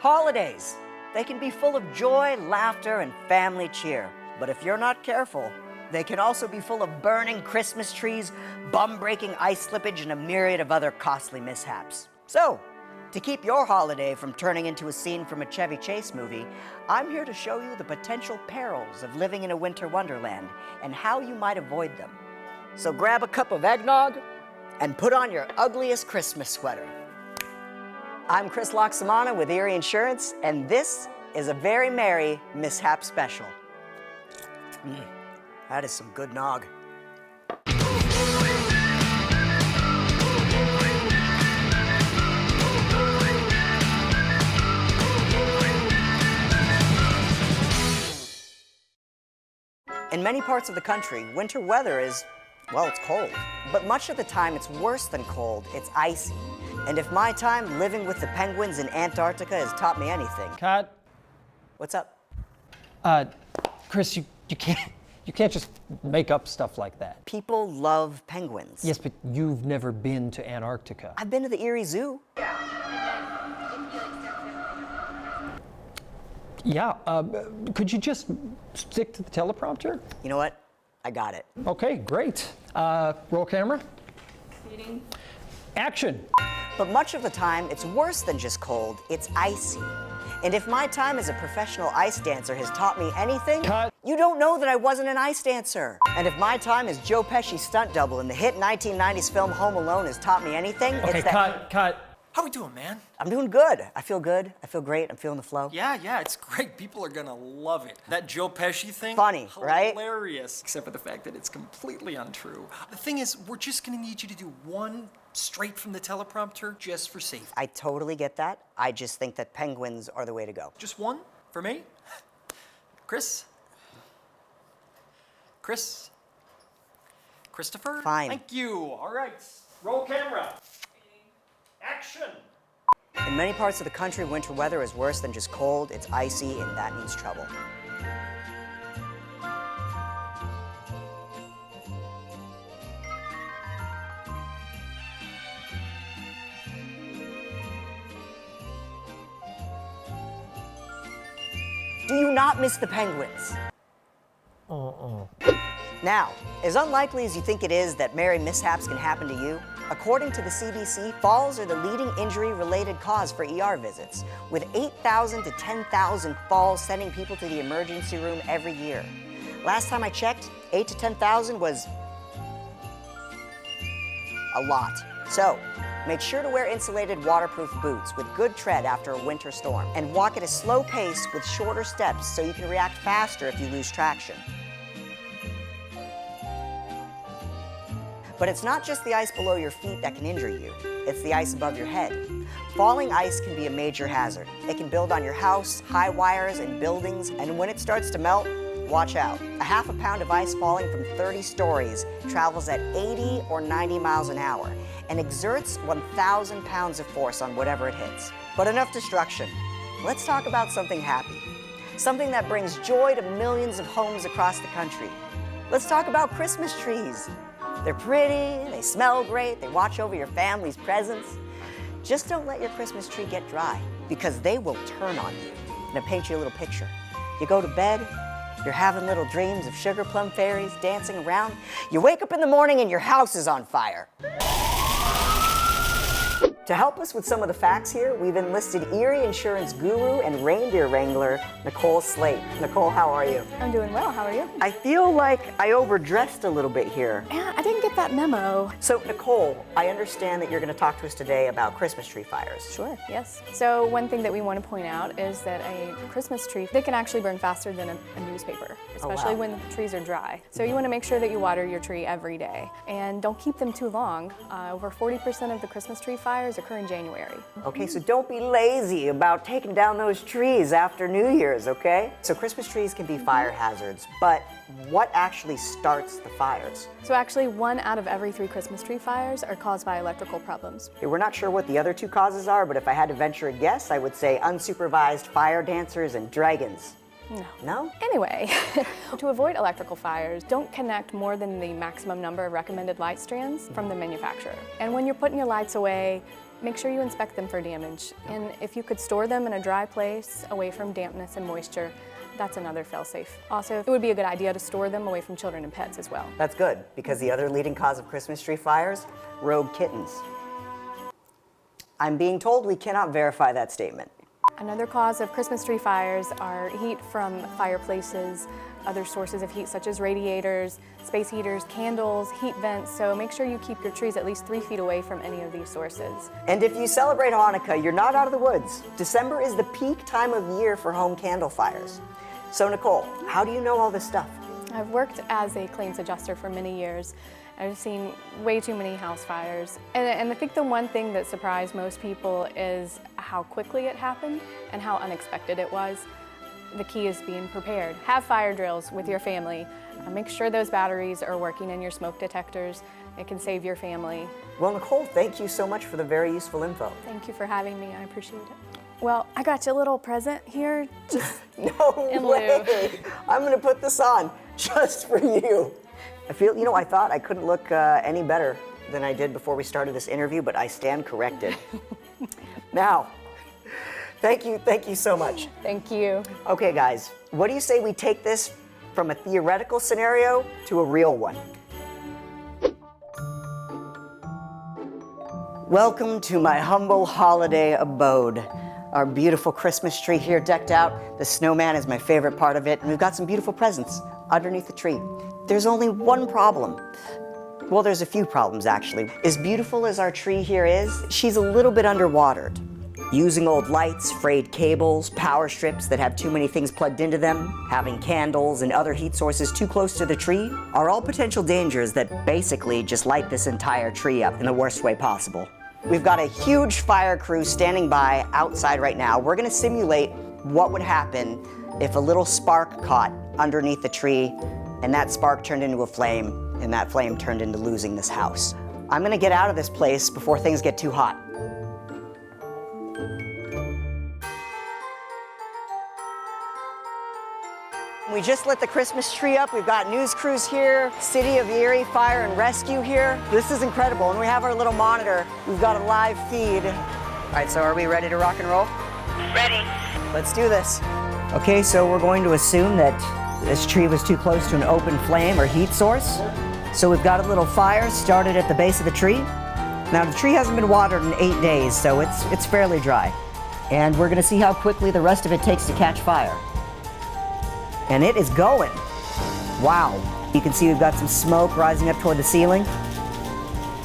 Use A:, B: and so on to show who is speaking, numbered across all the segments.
A: Holidays. They can be full of joy, laughter, and family cheer. But if you're not careful, they can also be full of burning Christmas trees, bum-breaking ice slippage, and a myriad of other costly mishaps. So, to keep your holiday from turning into a scene from a Chevy Chase movie, I'm here to show you the potential perils of living in a winter wonderland and how you might avoid them. So grab a cup of eggnog and put on your ugliest Christmas sweater. I'm Chris Loxamana with Erie Insurance, and this is a very merry Mishap special. That is some good nog. In many parts of the country, winter weather is, well, it's cold. But much of the time, it's worse than cold, it's icy. And if my time living with the penguins in Antarctica has taught me anything...
B: Cut.
A: What's up?
B: Chris, you can't just make up stuff like that.
A: People love penguins.
B: Yes, but you've never been to Antarctica.
A: I've been to the Erie Zoo.
B: Yeah, could you just stick to the teleprompter?
A: You know what? I got it.
B: Okay, great. Roll camera.
C: Meeting.
B: Action.
A: But much of the time, it's worse than just cold, it's icy. And if my time as a professional ice dancer has taught me anything,
B: Cut.
A: You don't know that I wasn't an ice dancer. And if my time as Joe Pesci's stunt double in the hit 1990s film Home Alone has taught me anything,
B: Okay,
A: it's that...
B: cut.
D: How we doing, man?
A: I'm doing good. I feel good. I feel great. I'm feeling the flow.
D: Yeah, it's great. People are gonna love it. That Joe Pesci thing?
A: Funny, right?
D: Hilarious. Except for the fact that it's completely untrue. The thing is, we're just gonna need you to do one straight from the teleprompter just for safety.
A: I totally get that. I just think that penguins are the way to go.
D: Just one for me? Chris? Christopher?
A: Fine.
D: Thank you. All right. Roll camera. Action.
A: In many parts of the country, winter weather is worse than just cold. It's icy, and that means trouble. Do you not miss the penguins? Now, as unlikely as you think it is that merry mishaps can happen to you, according to the CDC, falls are the leading injury-related cause for ER visits, with 8,000 to 10,000 falls sending people to the emergency room every year. Last time I checked, 8 to 10,000 was a lot. So, make sure to wear insulated waterproof boots with good tread after a winter storm, and walk at a slow pace with shorter steps so you can react faster if you lose traction. But it's not just the ice below your feet that can injure you, it's the ice above your head. Falling ice can be a major hazard. It can build on your house, high wires, and buildings, and when it starts to melt, watch out. A half a pound of ice falling from 30 stories travels at 80 or 90 miles an hour and exerts 1,000 pounds of force on whatever it hits. But enough destruction. Let's talk about something happy. Something that brings joy to millions of homes across the country. Let's talk about Christmas trees. They're pretty, they smell great, they watch over your family's presents. Just don't let your Christmas tree get dry, because they will turn on you. And I'll paint you a little picture. You go to bed, you're having little dreams of sugar plum fairies dancing around. You wake up in the morning and your house is on fire. To help us with some of the facts here, we've enlisted Erie Insurance guru and reindeer wrangler, Nicole Slate. Nicole, how are you?
C: I'm doing well. How are you?
A: I feel like I overdressed a little bit here.
C: Yeah, I didn't get that memo.
A: So, Nicole, I understand that you're going to talk to us today about Christmas tree fires.
C: Sure, yes. So one thing that we want to point out is that a Christmas tree, they can actually burn faster than a newspaper, especially when the trees are dry. So you want to make sure that you water your tree every day. And don't keep them too long. Over 40% of the Christmas tree fires occur in January.
A: Okay, so don't be lazy about taking down those trees after New Year's, okay? So Christmas trees can be fire hazards, but what actually starts the fires?
C: So actually 1 out of every 3 Christmas tree fires are caused by electrical problems.
A: Okay, we're not sure what the other 2 causes are, but if I had to venture a guess, I would say unsupervised fire dancers and dragons.
C: No.
A: No?
C: Anyway, to avoid electrical fires, don't connect more than the maximum number of recommended light strands from the manufacturer. And when you're putting your lights away, make sure you inspect them for damage. And if you could store them in a dry place, away from dampness and moisture, that's another fail-safe. Also, it would be a good idea to store them away from children and pets as well.
A: That's good, because the other leading cause of Christmas tree fires, rogue kittens. I'm being told we cannot verify that statement.
C: Another cause of Christmas tree fires are heat from fireplaces, other sources of heat such as radiators, space heaters, candles, heat vents, so make sure you keep your trees at least 3 feet away from any of these sources.
A: And if you celebrate Hanukkah, you're not out of the woods. December is the peak time of year for home candle fires. So Nicole, how do you know all this stuff?
C: I've worked as a claims adjuster for many years. I've seen way too many house fires. And I think the one thing that surprised most people is how quickly it happened and how unexpected it was. The key is being prepared. Have fire drills with your family. Make sure those batteries are working in your smoke detectors. It can save your family.
A: Well, Nicole, thank you so much for the very useful info.
C: Thank you for having me. I appreciate it. Well, I got you a little present here, just
A: No
C: in
A: way!
C: lieu.
A: I'm gonna put this on just for you. I feel, I thought I couldn't look any better than I did before we started this interview, but I stand corrected. Now, thank you so much.
C: Thank you.
A: Okay, guys, what do you say we take this from a theoretical scenario to a real one? Welcome to my humble holiday abode. Our beautiful Christmas tree here decked out. The snowman is my favorite part of it, and we've got some beautiful presents underneath the tree. There's only one problem. Well, there's a few problems, actually. As beautiful as our tree here is, she's a little bit underwatered. Using old lights, frayed cables, power strips that have too many things plugged into them, having candles and other heat sources too close to the tree are all potential dangers that basically just light this entire tree up in the worst way possible. We've got a huge fire crew standing by outside right now. We're gonna simulate what would happen if a little spark caught underneath the tree and that spark turned into a flame and that flame turned into losing this house. I'm gonna get out of this place before things get too hot. We just lit the Christmas tree up. We've got news crews here, City of Erie Fire and Rescue here. This is incredible, and we have our little monitor. We've got a live feed. All right, so are we ready to rock and roll?
E: Ready.
A: Let's do this. Okay, so we're going to assume that this tree was too close to an open flame or heat source. So we've got a little fire started at the base of the tree. Now the tree hasn't been watered in 8 days, so it's fairly dry. And we're gonna see how quickly the rest of it takes to catch fire. And it is going. Wow. You can see we've got some smoke rising up toward the ceiling.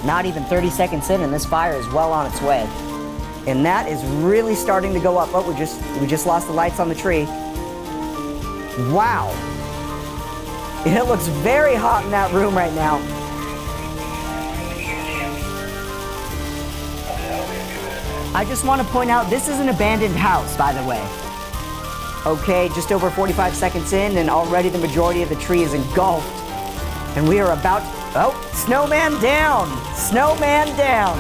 A: Not even 30 seconds in and this fire is well on its way. And that is really starting to go up. Oh, we just lost the lights on the tree. Wow. It looks very hot in that room right now. I just want to point out this is an abandoned house, by the way. Okay, just over 45 seconds in, and already the majority of the tree is engulfed. And we are about, oh, snowman down! Snowman down!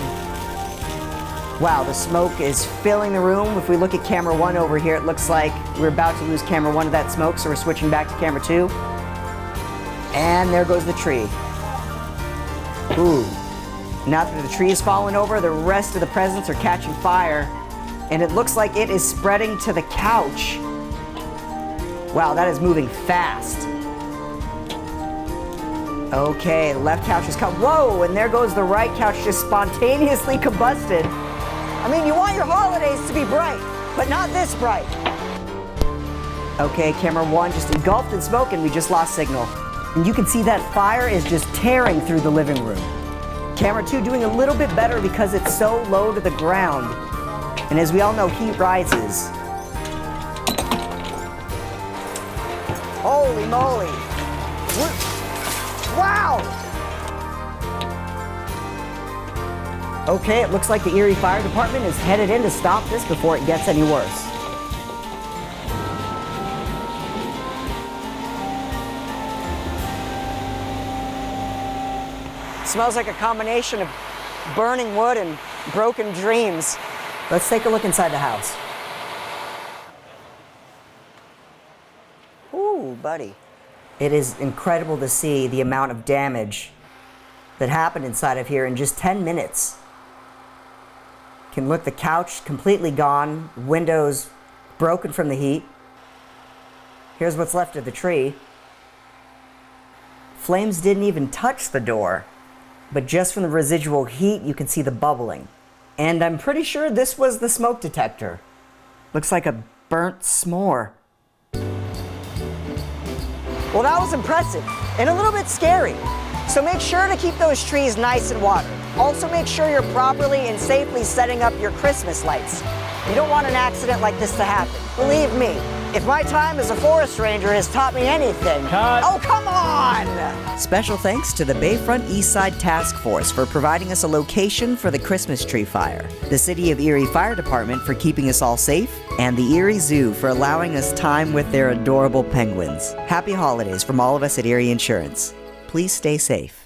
A: Wow, the smoke is filling the room. If we look at camera 1 over here, it looks like we're about to lose camera 1 to that smoke, so we're switching back to camera 2. And there goes the tree. Ooh. Now that the tree is fallen over, the rest of the presents are catching fire. And it looks like it is spreading to the couch. Wow, that is moving fast. Okay, the left couch is whoa, and there goes the right couch just spontaneously combusted. I mean, you want your holidays to be bright, but not this bright. Okay, camera 1 just engulfed in smoke and we just lost signal. And you can see that fire is just tearing through the living room. Camera 2 doing a little bit better because it's so low to the ground. And as we all know, heat rises. Holy moly! Wow! Okay, it looks like the Erie Fire Department is headed in to stop this before it gets any worse. Smells like a combination of burning wood and broken dreams. Let's take a look inside the house. Ooh, buddy. It is incredible to see the amount of damage that happened inside of here in just 10 minutes. Can look, the couch completely gone, windows broken from the heat. Here's what's left of the tree. Flames didn't even touch the door, but just from the residual heat, you can see the bubbling. And I'm pretty sure this was the smoke detector. Looks like a burnt s'more. Well, that was impressive and a little bit scary. So make sure to keep those trees nice and watered. Also make sure you're properly and safely setting up your Christmas lights. You don't want an accident like this to happen. Believe me, if my time as a forest ranger has taught me anything...
B: Cut.
A: Oh, come on! Special thanks to the Bayfront East Side Task Force for providing us a location for the Christmas tree fire, the City of Erie Fire Department for keeping us all safe, and the Erie Zoo for allowing us time with their adorable penguins. Happy holidays from all of us at Erie Insurance. Please stay safe.